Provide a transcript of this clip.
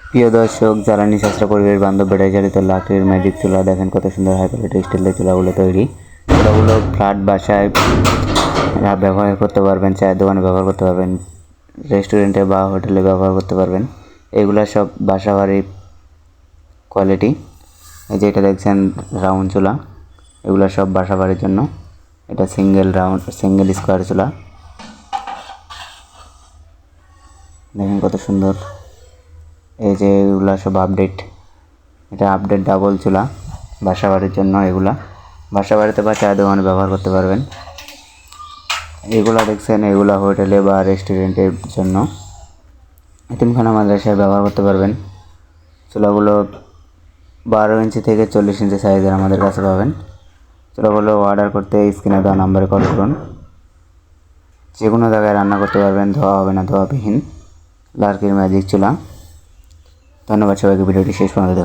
প্রিয় দর্শক, জ্বালানি সাশ্রয় পরিবেশ বান্ধব ব্যাটারি চালিত লাকড়ির ম্যাজিক চুলা দেখেন কত সুন্দর হাই কোয়ালিটি স্টিলের চুলাগুলো তৈরি। চুলাগুলো ফ্ল্যাট বাসায় ব্যবহার করতে পারবেন, চায়ের দোকানে ব্যবহার করতে পারবেন, রেস্টুরেন্টে বা হোটেলে ব্যবহার করতে পারবেন। এগুলা সব বাসাবাড়ির কোয়ালিটি। এই যে এটা দেখছেন রাউন্ড চুলা, এগুলা সব বাসাবাড়ির জন্য। এটা সিঙ্গেল স্কোয়ার চুলা, দেখেন কত সুন্দর। এই যে এগুলা সব আপডেট, এটা আপডেট ডাবল চুলা বাসাবাড়ির জন্য। এগুলা বাসাবাড়িতে বা চায়ের দোকানে ব্যবহার করতে পারবেন। এগুলা দেখছেন, এগুলা হোটেলে বা রেস্টুরেন্টের জন্য, এতিমখানা মাদ্রাসায় ব্যবহার করতে পারবেন। চুলাগুলো 12 ইঞ্চি থেকে 40 ইঞ্চি সাইজের আমাদের কাছে পাবেন। চুলাগুলো অর্ডার করতে স্ক্রিনে দেওয়া নাম্বারে কল করুন। যে কোনো জায়গায় রান্না করতে পারবেন, ধোয়া হবে না, ধোয়াবিহীন লাকড়ির ম্যাজিক চুলা। ধন্যবাদ সবাইকে ভিডিওটি শেষ পর্যন্ত